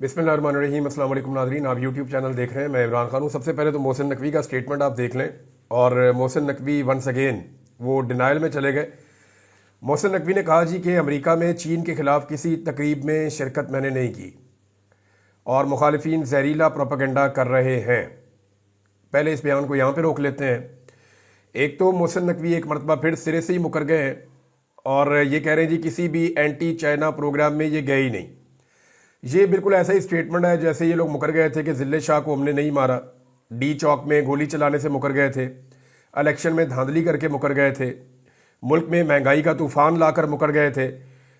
बिस्मिल्लाहिर्रहमानिर्रहीम। अस्सलाम वालेकुम नाज़रीन, आप यूट्यूब चैनल देख रहे हैं। मैं इमरान खान हूँ। सबसे पहले तो मोहसिन नकवी का स्टेटमेंट आप देख लें। और मोहसिन नकवी वंस अगेन वो डिनाइल में चले गए। मोहसिन नकवी ने कहा जी कि अमेरिका में चीन के ख़िलाफ़ किसी तकरीब में शिरकत मैंने नहीं की और मुखालिफिन जहरीला प्रोपेगेंडा कर रहे हैं। पहले इस बयान को यहाँ पर रोक लेते हैं। एक तो मोहसिन नकवी एक मरतबा फिर सिरे से ही मुकर गए हैं और ये कह रहे हैं जी किसी भी एंटी चाइना प्रोग्राम में ये गए ही नहीं। ये बिल्कुल ऐसा ही स्टेटमेंट है जैसे ये लोग मुकर गए थे कि जिले शाह को हमने नहीं मारा, डी चौक में गोली चलाने से मुकर गए थे, इलेक्शन में धांधली करके मुकर गए थे, मुल्क में महंगाई का तूफान लाकर मुकर गए थे,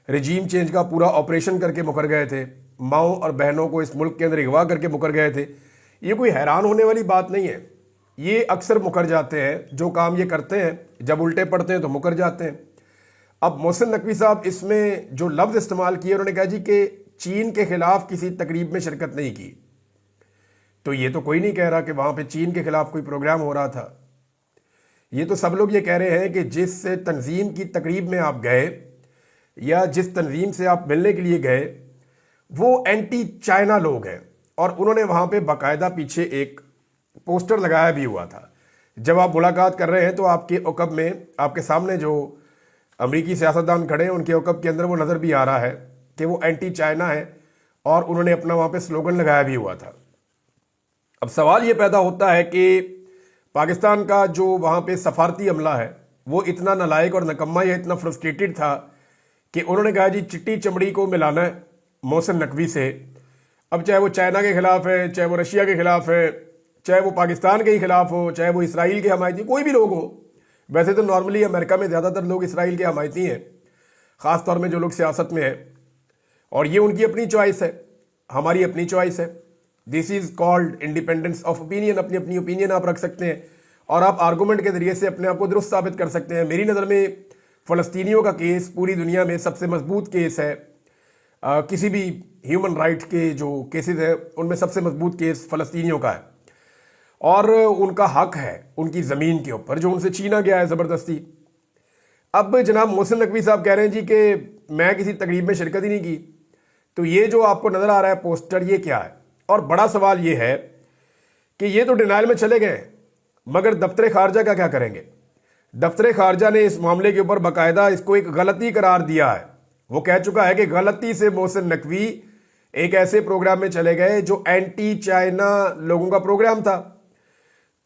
रजीम चेंज का पूरा ऑपरेशन करके मुकर गए थे, माओ और बहनों को इस मुल्क के अंदर अगवा करके मुकर गए थे। ये कोई हैरान होने वाली बात नहीं है। ये अक्सर मुकर जाते हैं, जो काम ये करते हैं जब उल्टे पड़ते हैं तो मुकर जाते हैं। अब मोहसिन नकवी साहब इसमें जो लफ्ज़ इस्तेमाल किए, उन्होंने कहा जी कि चीन के खिलाफ किसी तकरीब में शिरकत नहीं की। तो ये तो कोई नहीं कह रहा कि वहां पे चीन के खिलाफ कोई प्रोग्राम हो रहा था। ये तो सब लोग ये कह रहे हैं कि जिस तंजीम की तकरीब में आप गए या जिस तंजीम से आप मिलने के लिए गए वो एंटी चाइना लोग हैं। और उन्होंने वहां पे बाकायदा पीछे एक पोस्टर लगाया भी हुआ था। जब आप मुलाकात कर रहे हैं तो आपके औकब में, आपके सामने जो अमरीकी सियासतदान खड़े हैं उनके औकब के अंदर वो नज़र भी आ रहा है कि वो एंटी चाइना है और उन्होंने अपना वहाँ पे स्लोगन लगाया भी हुआ था। अब सवाल ये पैदा होता है कि पाकिस्तान का जो वहाँ पे सफारती अमला है वो इतना नालायक और नकम्मा या इतना फ्रस्ट्रेटेड था कि उन्होंने कहा जी चिट्टी चमड़ी को मिलाना है मोहसिन नकवी से। अब चाहे वो चाइना के खिलाफ है, चाहे वो रशिया के खिलाफ है, चाहे वो पाकिस्तान के ही खिलाफ हो, चाहे वो इसराइल के हमायती, कोई भी लोग हो। वैसे तो नॉर्मली अमेरिका में ज़्यादातर लोग इसराइल के हमायती हैं, ख़ास तौर में जो लोग सियासत में हैं, और ये उनकी अपनी चॉइस है, हमारी अपनी चॉइस है। This is called independence of opinion. अपनी अपनी ओपिनियन आप रख सकते हैं और आप आर्गूमेंट के ज़रिए से अपने आप को दुरुस्त साबित कर सकते हैं। मेरी नज़र में फ़लस्तीनियों का केस पूरी दुनिया में सबसे मजबूत केस है। किसी भी ह्यूमन राइट के जो केसेस है उनमें सबसे मजबूत केस फ़लस्तीनियों का है और उनका हक है उनकी ज़मीन के ऊपर जो उनसे छीना गया है ज़बरदस्ती। अब जनाब मोहसिन नकवी साहब कह रहे हैं जी कि मैं किसी तकरीब में शिरकत ही नहीं की। तो ये जो आपको नज़र आ रहा है पोस्टर, ये क्या है? और बड़ा सवाल ये है कि ये तो डिनाइल में चले गए, मगर दफ्तर खारजा का क्या करेंगे? दफ्तर खारजा ने इस मामले के ऊपर बाकायदा इसको एक गलती करार दिया है। वो कह चुका है कि गलती से मोहसिन नकवी एक ऐसे प्रोग्राम में चले गए जो एंटी चाइना लोगों का प्रोग्राम था।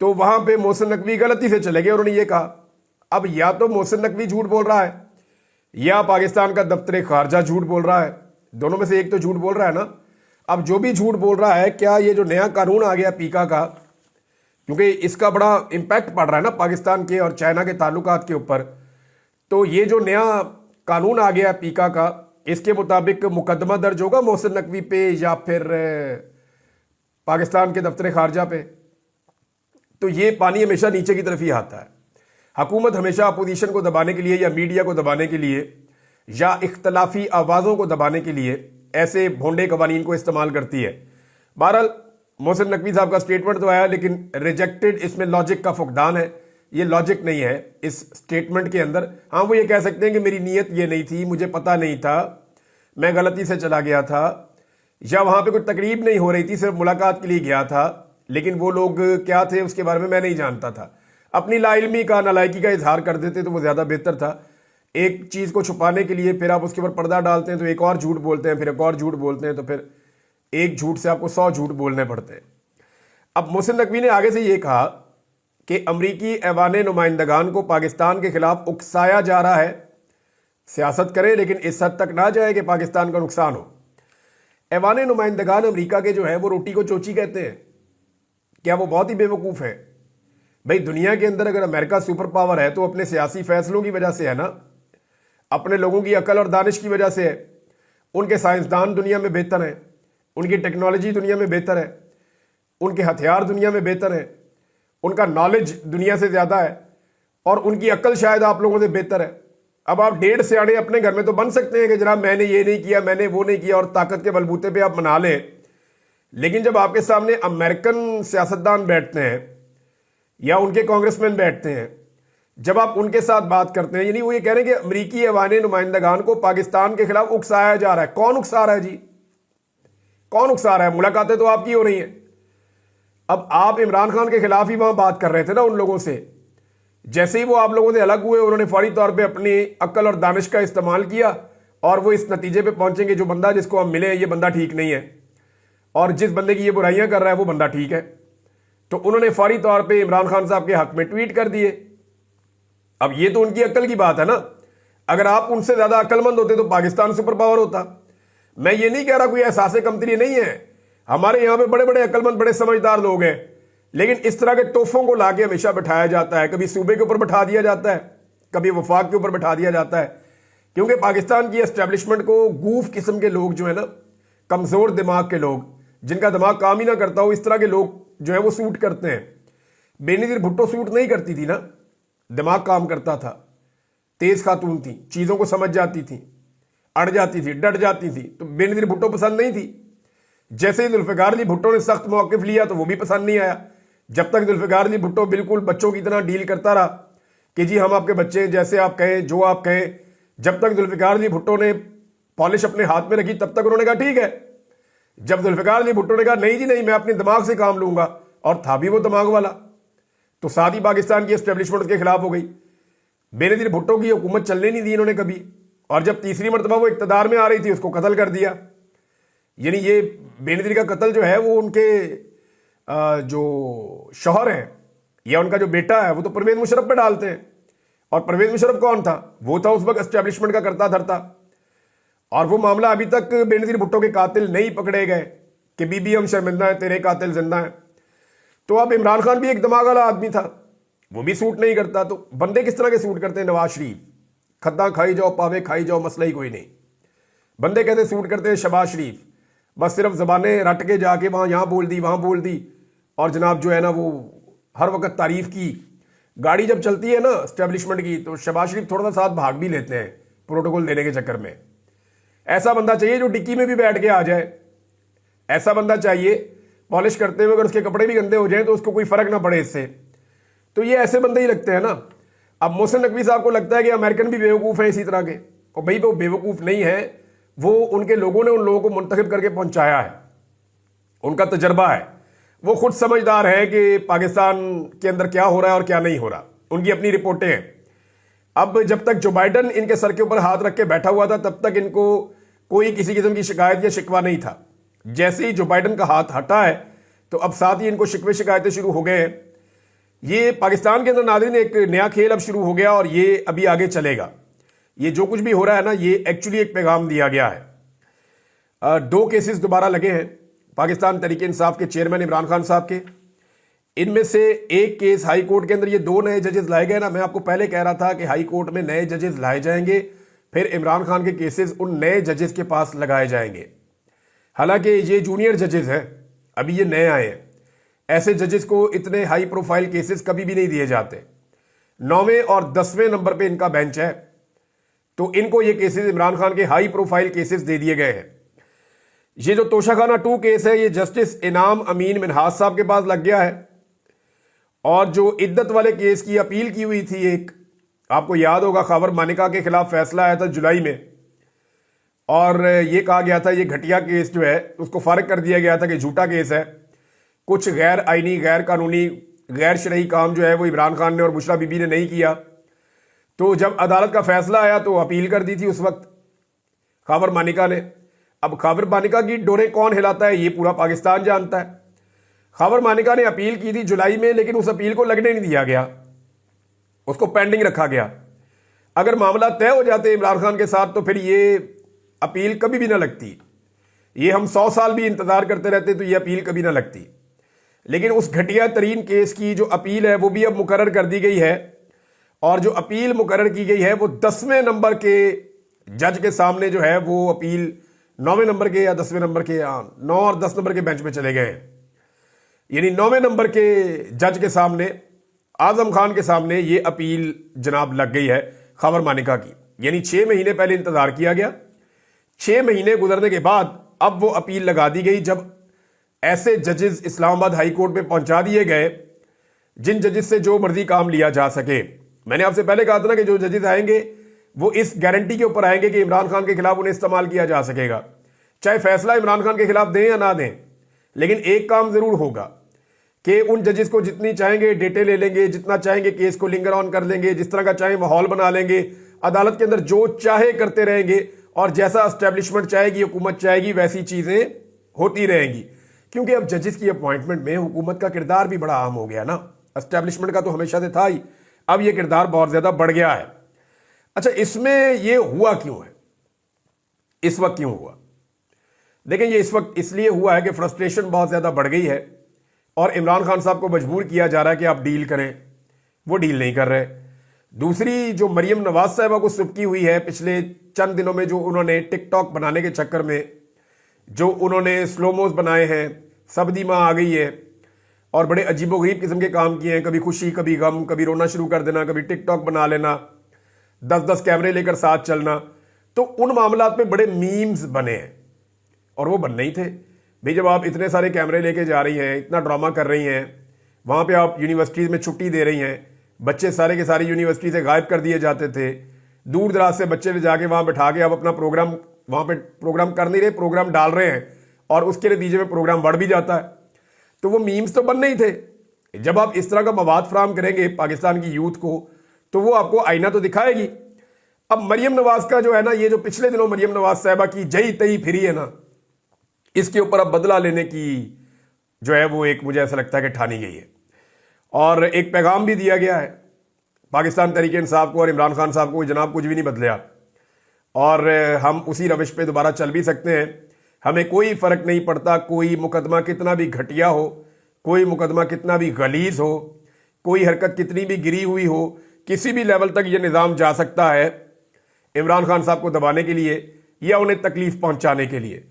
तो वहां पे मोहसिन नकवी गलती से चले गए, उन्होंने ये कहा। अब या तो मोहसिन नकवी झूठ बोल रहा है या पाकिस्तान का दफ्तर खारजा झूठ बोल रहा है। दोनों में से एक तो झूठ बोल रहा है ना। अब जो भी झूठ बोल रहा है, क्या ये जो नया कानून आ गया पीका का, क्योंकि इसका बड़ा इम्पैक्ट पड़ रहा है ना पाकिस्तान के और चाइना के ताल्लुकात के ऊपर, तो ये जो नया कानून आ गया पीका का, इसके मुताबिक मुकदमा दर्ज होगा मोहसिन नकवी पे या फिर पाकिस्तान के दफ्तर खारजा पे। तो ये पानी हमेशा नीचे की तरफ ही आता है। हुकूमत हमेशा अपोजिशन को दबाने के लिए या मीडिया को दबाने के लिए या इख्तलाफी आवाज़ों को दबाने के लिए ऐसे भोंडे कवानीन को इस्तेमाल करती है। बहरहाल मोहसिन नकवी साहब का स्टेटमेंट तो आया, लेकिन रिजेक्टेड, इसमें लॉजिक का फुकदान है। ये लॉजिक नहीं है इस स्टेटमेंट के अंदर। हाँ, वो ये कह सकते हैं कि मेरी नीयत ये नहीं थी, मुझे पता नहीं था, मैं गलती से चला गया था, या वहाँ पे कोई तकरीब नहीं हो रही थी, सिर्फ मुलाकात के लिए गया था, लेकिन वो लोग क्या थे उसके बारे में मैं नहीं जानता था। अपनी लाइल्मी का, नालायकी का इजहार कर देते तो वो ज़्यादा बेहतर था। एक चीज़ को छुपाने के लिए फिर आप उसके ऊपर पर्दा डालते हैं तो एक और झूठ बोलते हैं, फिर एक और झूठ बोलते हैं, तो फिर एक झूठ से आपको 100 झूठ बोलने पड़ते हैं। अब मोहसिन नकवी ने आगे से ये कहा कि अमरीकी ऐवान नुमाइंदगान को पाकिस्तान के खिलाफ उकसाया जा रहा है। सियासत करें लेकिन इस हद तक ना जाए कि पाकिस्तान का नुकसान हो। ऐवान नुमाइंदगान अमरीका के जो है वो रोटी को चोची कहते हैं। क्या वो बहुत ही बेवकूफ़ है? भाई, दुनिया के अंदर अगर अमेरिका सुपर पावर है तो अपने सियासी फैसलों की वजह से है ना, अपने लोगों की अकल और दानिश की वजह से है। उनके साइंसदान दुनिया में बेहतर हैं, उनकी टेक्नोलॉजी दुनिया में बेहतर है, उनके हथियार दुनिया में बेहतर हैं, उनका नॉलेज दुनिया से ज़्यादा है और उनकी अकल शायद आप लोगों से बेहतर है। अब आप 1.5 सियाड़े अपने घर में तो बन सकते हैं कि जनाब मैंने ये नहीं किया, मैंने वो नहीं किया, और ताकत के बलबूते पे आप मना लें। लेकिन जब आपके सामने अमेरिकन सियासतदान बैठते हैं या उनके कांग्रेसमैन बैठते हैं, जब आप उनके साथ बात करते हैं, यानी वो ये कह रहे हैं कि अमरीकी ऐवान नुमाइंदगान को पाकिस्तान के खिलाफ उकसाया जा रहा है। कौन उकसा रहा है जी? کون اکسا رہا ہے؟ ملاقاتیں تو آپ کی ہو رہی ہیں. اب آپ عمران خان کے خلاف ہی وہاں بات کر رہے تھے نا ان لوگوں سے. جیسے ہی وہ آپ لوگوں سے الگ ہوئے انہوں نے فوری طور پہ اپنی عقل اور دانش کا استعمال کیا اور وہ اس نتیجے پہ پہنچیں گے جو بندہ جس کو ہم ملے یہ بندہ ٹھیک نہیں ہے اور جس بندے کی یہ برائیاں کر رہا ہے وہ بندہ ٹھیک ہے. تو انہوں نے فوری طور پہ عمران خان صاحب کے حق میں ٹویٹ کر دیے. اب یہ تو ان کی عقل کی بات ہے نا. اگر آپ ان سے زیادہ عقل مند ہوتے تو پاکستان سپر پاور ہوتا. میں یہ نہیں کہہ رہا کوئی احساس کمتری نہیں ہے, ہمارے یہاں پہ بڑے بڑے عقل مند بڑے سمجھدار لوگ ہیں, لیکن اس طرح کے توفوں کو لا کے ہمیشہ بٹھایا جاتا ہے. کبھی صوبے کے اوپر بٹھا دیا جاتا ہے, کبھی وفاق کے اوپر بٹھا دیا جاتا ہے, کیونکہ پاکستان کی اسٹیبلشمنٹ کو گوف قسم کے لوگ جو ہے نا, کمزور دماغ کے لوگ جن کا دماغ کام ہی نہ کرتا ہو, اس طرح کے لوگ جو ہے وہ سوٹ کرتے ہیں. بینظیر بھٹو سوٹ نہیں کرتی تھی نا, دماغ کام کرتا تھا, تیز خاتون تھی, چیزوں کو سمجھ جاتی تھی, اڑ جاتی تھی, ڈٹ جاتی تھی, تو بینظیر بھٹو پسند نہیں تھی. جیسے ہی ذوالفقار علی بھٹو نے سخت موقف لیا تو وہ بھی پسند نہیں آیا. جب تک ذوالفقار علی بھٹو بالکل بچوں کی طرح ڈیل کرتا رہا کہ جی ہم آپ کے بچے ہیں, جیسے آپ کہیں جو آپ کہیں, جب تک ذوالفقار علی بھٹو نے پالش اپنے ہاتھ میں رکھی تب تک انہوں نے کہا ٹھیک ہے. جب ذوالفقار علی بھٹو نے کہا نہیں جی نہیں, میں اپنے دماغ سے کام لوں گا, اور تھا بھی وہ دماغ والا, تو ساتھ ہی پاکستان کی اسٹیبلشمنٹ کے خلاف ہو گئی. بینظیر بھٹو کی حکومت چلنے نہیں دی انہوں نے کبھی, اور جب تیسری مرتبہ وہ اقتدار میں آ رہی تھی اس کو قتل کر دیا. یعنی یہ بینظیر کا قتل جو ہے وہ ان کے جو شوہر ہیں یا ان کا جو بیٹا ہے وہ تو پرویز مشرف پہ ڈالتے ہیں. اور پرویز مشرف کون تھا؟ وہ تھا اس وقت اسٹیبلشمنٹ کا کرتا دھرتا, اور وہ معاملہ ابھی تک بینظیر بھٹو کے قاتل نہیں پکڑے گئے کہ بی بی ہم شرمندہ ہیں, تیرے قاتل زندہ ہیں. تو اب عمران خان بھی ایک دماغ والا آدمی تھا, وہ بھی سوٹ نہیں کرتا. تو بندے کس طرح کے سوٹ کرتے ہیں؟ نواز شریف, کھداں کھائی جاؤ پاوے کھائی جاؤ, مسئلہ ہی کوئی نہیں. بندے کہتے سوٹ کرتے ہیں شہباز شریف, بس صرف زبانیں رٹ کے جا کے وہاں یہاں بول دی وہاں بول دی, اور جناب جو ہے نا وہ ہر وقت تعریف کی. گاڑی جب چلتی ہے نا اسٹیبلشمنٹ کی تو شہباز شریف تھوڑا سا ساتھ بھاگ بھی لیتے ہیں پروٹوکول دینے کے چکر میں. ایسا بندہ چاہیے جو ڈکی میں بھی بیٹھ کے آ جائے, ایسا بندہ چاہیے پالش کرتے ہوئے اگر اس کے کپڑے بھی گندے ہو جائیں تو اس کو کوئی فرق نہ پڑے اس سے. تو یہ ایسے بندے ہی لگتے ہیں نا. اب محسن نقوی صاحب کو لگتا ہے کہ امریکن بھی بیوقوف ہیں اسی طرح کے, اور بھائی وہ بیوقوف نہیں ہے, وہ ان کے لوگوں نے ان لوگوں کو منتخب کر کے پہنچایا ہے, ان کا تجربہ ہے, وہ خود سمجھدار ہے کہ پاکستان کے اندر کیا ہو رہا ہے اور کیا نہیں ہو رہا, ان کی اپنی رپورٹیں ہیں. اب جب تک جو بائیڈن ان کے سر کے اوپر ہاتھ رکھ کے بیٹھا ہوا تھا تب تک ان کو کوئی کسی قسم کی شکایت یا شکوہ نہیں تھا. جیسے ہی جو بائیڈن کا ہاتھ ہٹا ہے تو اب ساتھ ہی ان کو شکوے شکایتیں شروع ہو گئے ہیں. یہ پاکستان کے اندر ناظرین ایک نیا کھیل اب شروع ہو گیا, اور یہ ابھی آگے چلے گا. یہ جو کچھ بھی ہو رہا ہے نا یہ ایکچولی ایک پیغام دیا گیا ہے. 2 کیسز دوبارہ لگے ہیں پاکستان تحریک انصاف کے چیئرمین عمران خان صاحب کے. ان میں سے ایک کیس ہائی کورٹ کے اندر یہ 2 نئے ججز لائے گئے نا. میں آپ کو پہلے کہہ رہا تھا کہ ہائی کورٹ میں نئے ججز لائے جائیں گے, پھر عمران خان کے کیسز ان نئے ججز کے پاس لگائے جائیں گے. حالانکہ یہ جونیئر ججز ہیں, ابھی یہ نئے آئے ہیں. ایسے ججز کو اتنے ہائی پروفائل کیسز کبھی بھی نہیں دیے جاتے. 9ویں اور 10ویں نمبر پہ ان کا بینچ ہے, تو ان کو یہ کیسز عمران خان کے ہائی پروفائل کیسز دے دیے گئے ہیں. یہ جو توشہ خانہ 2 کیس ہے یہ جسٹس انعام امین منہاس صاحب کے پاس لگ گیا ہے. اور جو عدت والے کیس کی اپیل کی ہوئی تھی, ایک آپ کو یاد ہوگا خاور مانیکا کے خلاف فیصلہ آیا تھا جولائی میں, اور یہ کہا گیا تھا یہ گھٹیا کیس جو ہے اس کو فارغ کر دیا گیا تھا کہ جھوٹا کیس ہے, کچھ غیر آئینی غیر قانونی غیر شرعی کام جو ہے وہ عمران خان نے اور بشرا بی بی نے نہیں کیا. تو جب عدالت کا فیصلہ آیا تو اپیل کر دی تھی اس وقت خاور مانیکا نے. اب خاور مانیکا کی ڈوریں کون ہلاتا ہے یہ پورا پاکستان جانتا ہے. خاور مانیکا نے اپیل کی تھی جولائی میں, لیکن اس اپیل کو لگنے نہیں دیا گیا, اس کو پینڈنگ رکھا گیا. اگر معاملہ طے ہو جاتے عمران خان کے ساتھ تو پھر یہ اپیل کبھی بھی نہ لگتی. یہ ہم 100 سال بھی انتظار کرتے رہتے تو یہ اپیل کبھی نہ لگتی. لیکن اس گھٹیا ترین کیس کی جو اپیل ہے وہ بھی اب مقرر کر دی گئی ہے, اور جو اپیل مقرر کی گئی ہے وہ 10ویں نمبر کے جج کے سامنے جو ہے وہ اپیل 9ویں نمبر کے یا 10ویں نمبر کے 9 اور 10 نمبر کے بینچ میں چلے گئے ہیں. یعنی 9ویں نمبر کے جج کے سامنے اعظم خان کے سامنے یہ اپیل جناب لگ گئی ہے خاور مانیکا کی. یعنی 6 مہینے پہلے انتظار کیا گیا, 6 مہینے گزرنے کے بعد اب وہ اپیل لگا دی گئی, جب ایسے ججز اسلام آباد ہائی کورٹ میں پہنچا دیے گئے جن ججز سے جو مرضی کام لیا جا سکے. میں نے آپ سے پہلے کہا تھا نا کہ جو ججز آئیں گے وہ اس گارنٹی کے اوپر آئیں گے کہ عمران خان کے خلاف انہیں استعمال کیا جا سکے گا, चाहे फैसला इमरान खान के खिलाफ दें या ना दें, लेकिन एक काम जरूर होगा कि उन जजेस को जितनी चाहेंगे डेटे ले लेंगे, जितना चाहेंगे केस को लिंगर ऑन कर लेंगे, जिस तरह का चाहे माहौल बना लेंगे, अदालत के अंदर जो चाहे करते रहेंगे और जैसा एस्टेब्लिशमेंट चाहेगी, हुकूमत चाहेगी, वैसी चीजें होती रहेंगी। क्योंकि अब जजेस की अपॉइंटमेंट में हुकूमत का किरदार भी बड़ा अहम हो गया ना, एस्टेब्लिशमेंट का तो हमेशा से था ही, अब यह किरदार बहुत ज्यादा बढ़ गया है। अच्छा, इसमें यह हुआ क्यों है, इस वक्त क्यों हुआ? देखें, ये इस वक्त इसलिए हुआ है कि फ्रस्ट्रेशन बहुत ज्यादा बढ़ गई है और इमरान खान साहब को मजबूर किया जा रहा है कि आप डील करें, वो डील नहीं कर रहे। दूसरी, जो मरियम नवाज साहिबा को सुबकी हुई है पिछले चंद दिनों में, जो उन्होंने टिकटॉक बनाने के चक्कर में जो उन्होंने स्लोमोज बनाए हैं, सब्दी माँ आ गई है और बड़े अजीबोगरीब किस्म के काम किए हैं, कभी खुशी कभी गम, कभी रोना शुरू कर देना, कभी टिकटॉक बना लेना, 10-10 कैमरे लेकर साथ चलना, तो उन मामलात में बड़े मीम्स बने हैं और वो बनने ही थे भाई। जब आप इतने सारे कैमरे लेके जा रही हैं, इतना ड्रामा कर रही हैं, वहाँ पे आप यूनिवर्सिटीज़ में छुट्टी दे रही हैं, बच्चे सारे के सारे यूनिवर्सिटी से गायब कर दिए जाते थे, दूर दराज से बच्चे ले जाके वहाँ बैठा के आप अपना प्रोग्राम वहाँ पे प्रोग्राम कर नहीं रहे, प्रोग्राम डाल रहे हैं और उसके नतीजे में प्रोग्राम बढ़ भी जाता है। तो वो मीम्स तो बनने ही थे। जब आप इस तरह का मवाद फराहम करेंगे पाकिस्तान की यूथ को, तो वो आपको आईना तो दिखाएगी। अब मरियम नवाज का जो है ना, ये जो पिछले दिनों मरियम नवाज साहिबा की जई तई फिरी है ना, इसके ऊपर अब बदला लेने की जो है वो एक, मुझे ऐसा लगता है कि ठानी गई है और एक पैगाम भी दिया गया है पाकिस्तान तहरीक इंसाफ को और इमरान खान साहब को, जनाब कुछ भी नहीं बदला और हम उसी रविश पे दोबारा चल भी सकते हैं। हमें कोई फर्क नहीं पड़ता, कोई मुकदमा कितना भी घटिया हो, कोई मुकदमा कितना भी गलीज हो, कोई हरकत कितनी भी गिरी हुई हो, किसी भी लेवल तक ये निज़ाम जा सकता है इमरान खान साहब को दबाने के लिए या उन्हें तकलीफ पहुंचाने के लिए।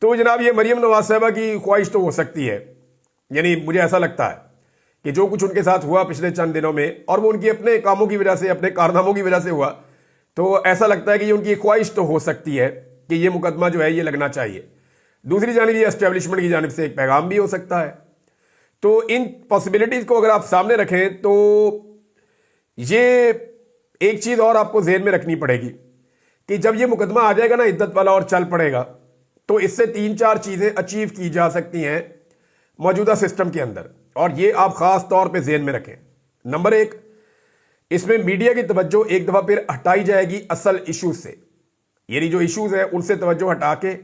तो जनाब, ये मरियम नवाज साहिबा की ख्वाहिश तो हो सकती है, यानी मुझे ऐसा लगता है कि जो कुछ उनके साथ हुआ पिछले चंद दिनों में, और वो उनकी अपने कामों की वजह से, अपने कारनामों की वजह से हुआ, तो ऐसा लगता है कि ये उनकी ख्वाहिश तो हो सकती है कि ये मुकदमा जो है ये लगना चाहिए। दूसरी जानिब ये एस्टेब्लिशमेंट की जानिब से एक पैगाम भी हो सकता है। तो इन पॉसिबिलिटीज को अगर आप सामने रखें तो ये एक चीज और आपको ज़हन में रखनी पड़ेगी कि जब ये मुकदमा आ जाएगा ना इद्दत वाला और चल पड़ेगा, तो इससे 3-4 चीजें अचीव की जा सकती हैं मौजूदा सिस्टम के अंदर, और ये आप खास तौर पे ज़हन में रखें। नंबर 1, इसमें मीडिया की तवज्जो एक दफा फिर हटाई जाएगी असल इश्यूज से, यानी जो इश्यूज है उनसे तवज्जो हटा के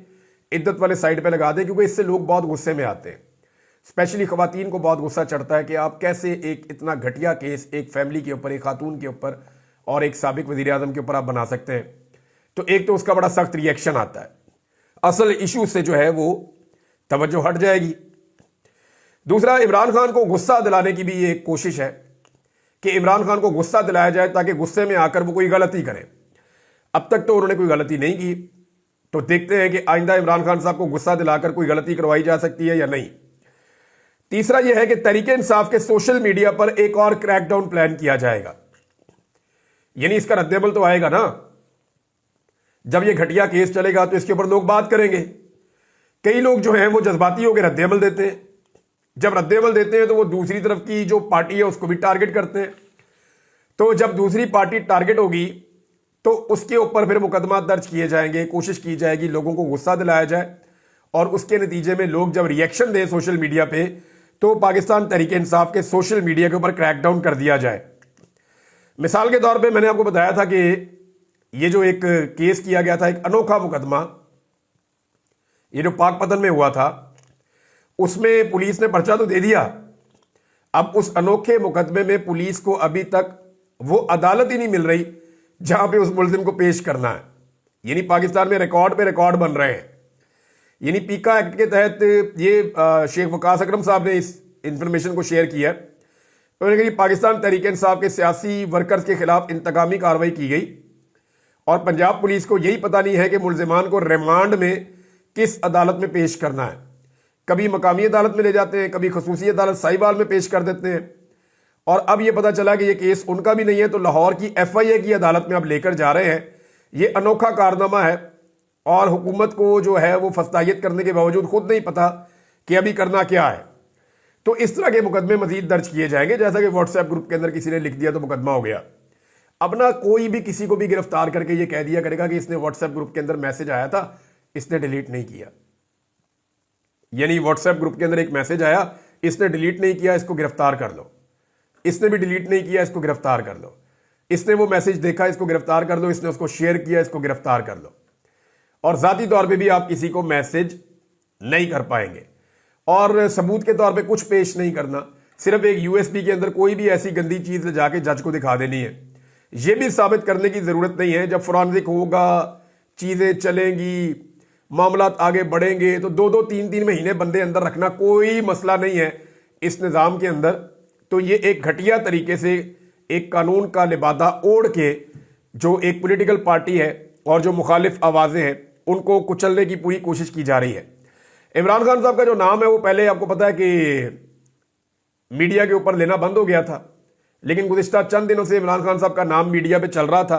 इद्दत वाले साइड पे लगा दें, क्योंकि इससे लोग बहुत गुस्से में आते हैं। स्पेशली खवातीन को बहुत गुस्सा चढ़ता है कि आप कैसे एक इतना घटिया केस एक फैमिली के ऊपर, एक खातून के ऊपर और एक साबिक वजीर आजम के ऊपर आप बना सकते हैं। तो एक तो उसका बड़ा सख्त रिएक्शन आता है, असल इशू से जो है वो तवज्जो हट जाएगी। दूसरा, इमरान खान को गुस्सा दिलाने की भी ये एक कोशिश है कि इमरान खान को गुस्सा दिलाया जाए ताकि गुस्से में आकर वो कोई गलती करें। अब तक तो उन्होंने कोई गलती नहीं की, तो देखते हैं कि आइंदा इमरान खान साहब को गुस्सा दिलाकर कोई गलती करवाई जा सकती है या नहीं। तीसरा यह है कि तहरीक इंसाफ के सोशल मीडिया पर एक और क्रैकडाउन प्लान किया जाएगा, यानी इसका रद्देअमल तो आएगा ना। जब यह घटिया केस चलेगा तो इसके ऊपर लोग बात करेंगे। कई लोग जो हैं वो जज्बाती होकर रद्देअमल देते हैं, जब रद्देअमल देते हैं तो वो दूसरी तरफ की जो पार्टी है उसको भी टारगेट करते हैं। तो जब दूसरी पार्टी टारगेट होगी तो उसके ऊपर फिर मुकदमा दर्ज किए जाएंगे, कोशिश की जाएगी लोगों को गुस्सा दिलाया जाए, और उसके नतीजे में लोग जब रिएक्शन दें सोशल मीडिया पे तो पाकिस्तान तहरीक इंसाफ के सोशल मीडिया के ऊपर क्रैकडाउन कर दिया जाए। मिसाल के तौर पे मैंने आपको बताया था कि ये जो एक केस किया गया था, एक अनोखा मुकदमा, ये जो पाकपतन में हुआ था, उसमें पुलिस ने पर्चा तो दे दिया। अब उस अनोखे मुकदमे में पुलिस को अभी तक वो अदालत ही नहीं मिल रही जहां पे उस मुलजिम को पेश करना है। यानी पाकिस्तान में रिकॉर्ड पे रिकॉर्ड बन रहे हैं। यानी पीका एक्ट के तहत ये शेख वकास अकरम साहब ने इस इंफॉर्मेशन को शेयर किया है। उन्होंने कहा पाकिस्तान तहरीक इंसाफ के सियासी वर्कर्स के खिलाफ इंतकामी कार्रवाई की गई और पंजाब पुलिस को यही पता नहीं है कि मुलजिमान को रिमांड में किस अदालत में पेश करना है। कभी मकामी अदालत में ले जाते हैं, कभी खसूसी अदालत साहिवाल में पेश कर देते हैं, और अब ये पता चला कि ये केस उनका भी नहीं है तो लाहौर की FIA की अदालत में अब लेकर जा रहे हैं। ये अनोखा कारनामा है और हुकूमत को जो है वो फस्तायत करने के बावजूद खुद नहीं पता कि अभी करना क्या है। तो इस तरह के मुकदमे मजीद दर्ज किए जाएंगे, जैसा कि व्हाट्सएप ग्रुप के अंदर किसी ने लिख दिया तो मुकदमा हो गया। अब ना कोई भी किसी को भी गिरफ्तार करके ये कह दिया करेगा कि इसने व्हाट्सएप ग्रुप के अंदर मैसेज आया था, इसने डिलीट नहीं किया। यानी व्हाट्सएप ग्रुप के अंदर एक मैसेज आया, इसने डिलीट नहीं किया, इसको गिरफ्तार कर लो। इसने भी डिलीट नहीं किया, इसको गिरफ्तार कर लो। इसने वो मैसेज देखा, इसको गिरफ्तार कर लो। इसने उसको शेयर किया, इसको गिरफ्तार कर लो। और जाती तौर पे भी आप किसी को मैसेज नहीं कर पाएंगे और सबूत के तौर पे कुछ पेश नहीं करना, सिर्फ एक यूएसबी के अंदर कोई भी ऐसी गंदी चीज ले जाके जज को दिखा देनी है। यह भी साबित करने की जरूरत नहीं है। जब फॉरेंसिक होगा, चीजें चलेंगी, मामला आगे बढ़ेंगे, तो 2-2, 3-3 महीने बंदे अंदर रखना कोई मसला नहीं है इस निज़ाम के अंदर। तो ये एक घटिया तरीके से एक कानून का लिबादा ओढ़ के जो एक पॉलिटिकल पार्टी है और जो मुखालिफ आवाजें हैं उनको कुचलने की पूरी कोशिश की जा रही है। इमरान खान साहब का जो नाम है वो पहले आपको पता है कि मीडिया के ऊपर लेना बंद हो गया था, लेकिन गुज़िश्ता चंद दिनों से इमरान खान साहब का नाम मीडिया पे चल रहा था।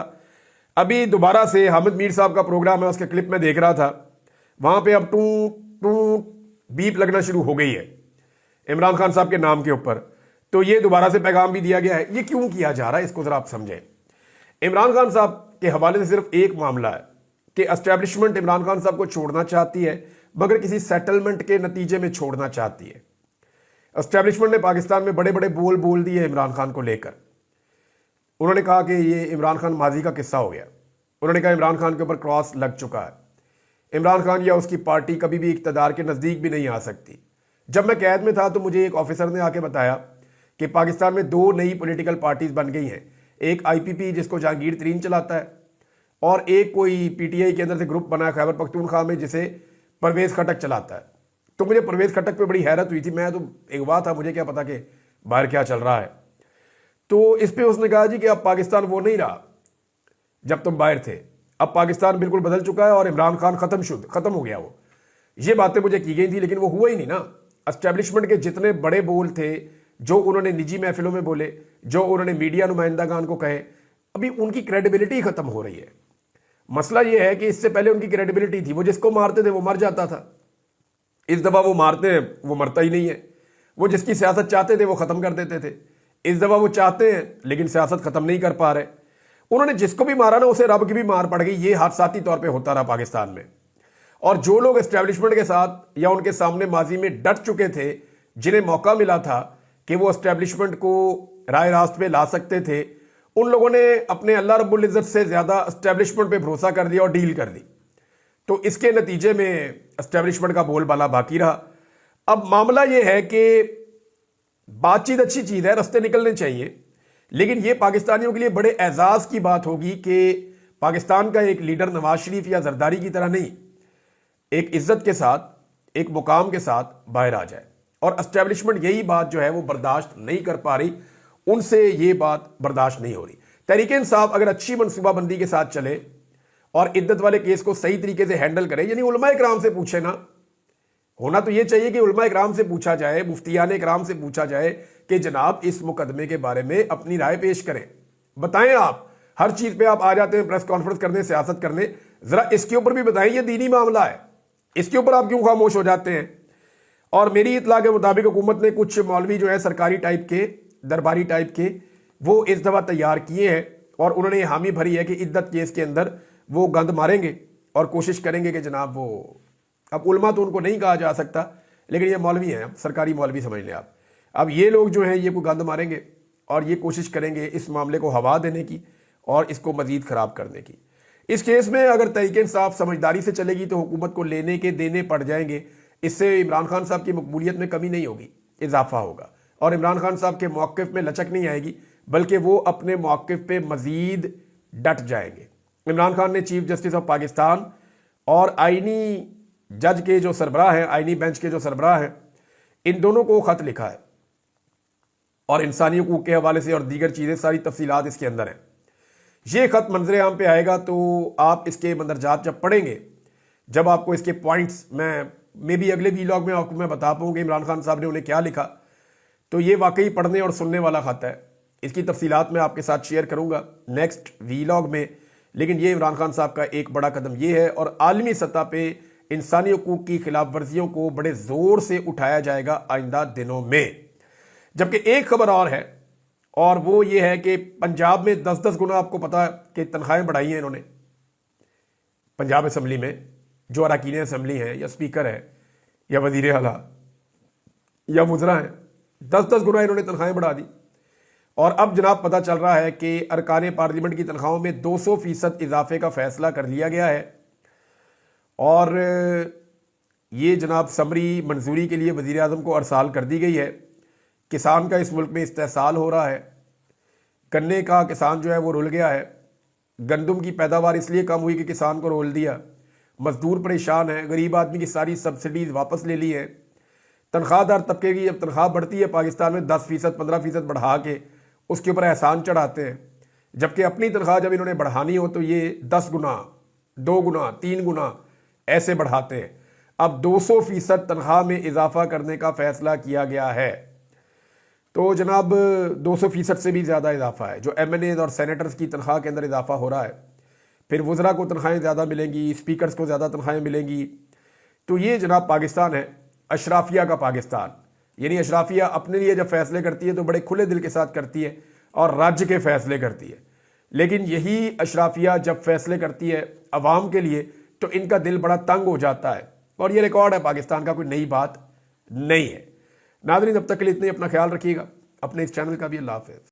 अभी दोबारा से हामिद मीर साहब का प्रोग्राम है, उसके क्लिप में देख रहा था, वहां पे अब टू टू बीप लगना शुरू हो गई है इमरान खान साहब के नाम के ऊपर। तो ये दोबारा से पैगाम भी दिया गया है। ये क्यों किया जा रहा है, इसको जरा आप समझें। इमरान खान साहब के हवाले से सिर्फ एक मामला है कि एस्टेब्लिशमेंट इमरान खान साहब को छोड़ना चाहती है, मगर किसी सेटलमेंट के नतीजे में छोड़ना चाहती है। एस्टेब्लिशमेंट ने पाकिस्तान में बड़े बड़े बोल दिए इमरान खान को लेकर। उन्होंने कहा कि ये इमरान खान माजी का किस्सा हो गया। उन्होंने कहा इमरान खान के ऊपर क्रॉस लग चुका है, इमरान खान या उसकी पार्टी कभी भी इक़्तिदार के नज़दीक भी नहीं आ सकती। जब मैं कैद में था तो मुझे एक ऑफिसर ने आके बताया कि पाकिस्तान में 2 नई पॉलिटिकल पार्टीज बन गई हैं, एक आईपीपी जिसको जहांगीर तरीन चलाता है और एक कोई पीटीआई के अंदर से ग्रुप बना है खैबर पख्तूनख्वा में जिसे परवेज़ खटक चलाता है। तो मुझे परवेज़ खटक पे बड़ी हैरत हुई थी। मैं तो अगवा था, मुझे क्या पता कि बाहर क्या चल रहा है। तो इस पे उसने कहा जी कि अब पाकिस्तान वो नहीं रहा जब तुम बाहर थे, अब पाकिस्तान बिल्कुल बदल चुका है और इमरान खान खत्म हो गया। वो ये बातें मुझे की गई थी, लेकिन वो हुआ ही नहीं ना। एस्टेब्लिशमेंट के जितने बड़े बोल थे, जो उन्होंने निजी महफिलों में बोले, जो उन्होंने मीडिया नुमाइंदागान को कहे, अभी उनकी क्रेडिबिलिटी खत्म हो रही है। मसला ये है कि इससे पहले उनकी क्रेडिबिलिटी थी, वो जिसको मारते थे वो मर जाता था। इस दफा वो मारते हैं, वो मरता ही नहीं है। वो जिसकी सियासत चाहते थे वो खत्म कर देते थे। इस दफा वो चाहते हैं लेकिन सियासत खत्म नहीं कर पा रहे। उन्होंने जिसको भी मारा ना उसे रब की भी मार पड़ गई। ये हादसाती तौर पे होता रहा पाकिस्तान में। और जो लोग एस्टेब्लिशमेंट के साथ या उनके सामने माजी में डट चुके थे, जिन्हें मौका मिला था कि वो एस्टेब्लिशमेंट को राय रास्त पे ला सकते थे, उन लोगों ने अपने अल्लाह रब्बुल इज़्ज़त से ज्यादा एस्टेब्लिशमेंट पे भरोसा कर दिया और डील कर दी। तो इसके नतीजे में एस्टेब्लिशमेंट का बोलबाला बाकी रहा। अब मामला यह है कि बातचीत अच्छी चीज है, रास्ते निकलने चाहिए, लेकिन यह पाकिस्तानियों के लिए बड़े एजाज की बात होगी कि पाकिस्तान का एक लीडर नवाज शरीफ या जरदारी की तरह नहीं, एक इज्जत के साथ, एक मुकाम के साथ बाहर आ जाए। और एस्टेब्लिशमेंट यही बात जो है वो बर्दाश्त नहीं कर पा रही, उनसे ये बात बर्दाश्त नहीं हो रही। तहरीक इंसाफ अगर अच्छी मनसूबाबंदी के साथ चले और इद्दत वाले केस को सही तरीके से हैंडल करे, यानी उलमा इकराम से पूछे ना, होना तो ये चाहिए कि उलमा इकराम से पूछा जाए, मुफ्तियान इकराम से पूछा जाए कि जनाब इस मुकदमे के बारे में अपनी राय पेश करें, बताएं। आप हर चीज पे आप आ जाते हैं प्रेस कॉन्फ्रेंस करने, सियासत करने, जरा इसके ऊपर भी बताएं, ये दीनी मामला है, इसके ऊपर आप क्यों खामोश हो जाते हैं। और मेरी इतला के मुताबिक हुकूमत ने कुछ मौलवी जो है सरकारी टाइप के, दरबारी टाइप के, वो इस दफा तैयार किए हैं और उन्होंने हामी भरी है कि इद्दत केस के अंदर वो गंद मारेंगे और कोशिश करेंगे कि जनाब वो, अब उलमा तो उनको नहीं कहा जा सकता, लेकिन ये मौलवी हैं, सरकारी मौलवी समझ लें आप। अब ये लोग जो हैं ये कोई गंद मारेंगे और ये कोशिश करेंगे इस मामले को हवा देने की और इसको मजीद खराब करने की। इस केस में अगर तहरीक इंसाफ समझदारी से चलेगी तो हुकूमत को लेने के देने पड़ जाएंगे। इससे इमरान खान साहब की मकबूलियत में कमी नहीं होगी, इजाफा होगा। और इमरान खान साहब के मौक़िफ़ में लचक नहीं आएगी, बल्कि वो अपने मौक़िफ़ पे मजीद डट जाएंगे। इमरान खान ने चीफ जस्टिस ऑफ पाकिस्तान और आईनी जज के जो सरबराह हैं, आईनी बेंच के जो सरबराह हैं, इन दोनों को खत लिखा है और इंसानी हकूक़ के हवाले से और दीगर चीज़ें, सारी तफसीलात इसके अंदर हैं। ये खत मंजर आम पे आएगा तो आप इसके मंदरजात जब पढ़ेंगे, जब आपको इसके पॉइंट्स, मैं भी अगले वीलॉग में आपको मैं बता पाऊँगा इमरान खान साहब ने उन्हें क्या लिखा, तो ये वाकई पढ़ने और सुनने वाला खत है। इसकी तफसीलात मैं आपके साथ शेयर करूँगा नेक्स्ट वीलॉग में। लेकिन ये इमरान खान साहब का एक बड़ा कदम ये है और आलमी सतह पे इंसानी हकूक़ की खिलाफ वर्जियों को बड़े ज़ोर से उठाया जाएगा आइंदा दिनों में। जबकि एक खबर और है, और वो ये है कि पंजाब में 10-10 गुना, आपको पता कि तनख्वाहें बढ़ाई हैं इन्होंने पंजाब असम्बली में, جو اراکین اسمبلی ہیں یا اسپیکر ہے یا وزیر اعلیٰ یا وزراء ہیں، 10-10 گنا انہوں نے تنخواہیں بڑھا دی. اور اب جناب پتہ چل رہا ہے کہ ارکان پارلیمنٹ کی تنخواہوں میں 200% اضافے کا فیصلہ کر لیا گیا ہے. اور یہ جناب سمری منظوری کے لیے وزیر اعظم کو ارسال کر دی گئی ہے. کسان کا اس ملک میں استحصال ہو رہا ہے. گنے کا کسان جو ہے وہ رول گیا ہے. گندم کی پیداوار اس لیے کم ہوئی کہ کسان کو رول دیا. مزدور پریشان ہیں. غریب آدمی کی ساری سبسڈیز واپس لے لی ہیں. تنخواہ دار طبقے کی جب تنخواہ بڑھتی ہے پاکستان میں 10%, 15% بڑھا کے اس کے اوپر احسان چڑھاتے ہیں. جبکہ اپنی تنخواہ جب انہوں نے بڑھانی ہو تو یہ 10 گنا, 2 گنا, 3 گنا ایسے بڑھاتے ہیں. اب 200% تنخواہ میں اضافہ کرنے کا فیصلہ کیا گیا ہے. تو جناب 200% سے بھی زیادہ اضافہ ہے. جو ایم این ایز اور سینیٹرز کی تنخواہ کے اندر اضافہ ہو رہا ہے. پھر وزراء کو تنخواہیں زیادہ ملیں گی, اسپیکرز کو زیادہ تنخواہیں ملیں گی. تو یہ جناب پاکستان ہے, اشرافیہ کا پاکستان. یعنی اشرافیہ اپنے لیے جب فیصلے کرتی ہے تو بڑے کھلے دل کے ساتھ کرتی ہے اور راج کے فیصلے کرتی ہے. لیکن یہی اشرافیہ جب فیصلے کرتی ہے عوام کے لیے تو ان کا دل بڑا تنگ ہو جاتا ہے. اور یہ ریکارڈ ہے پاکستان کا, کوئی نئی بات نہیں ہے. ناظرین اب تک کے لیے اتنے, اپنا خیال رکھیے گا, اپنے اس چینل کا بھی. اللہ حافظ.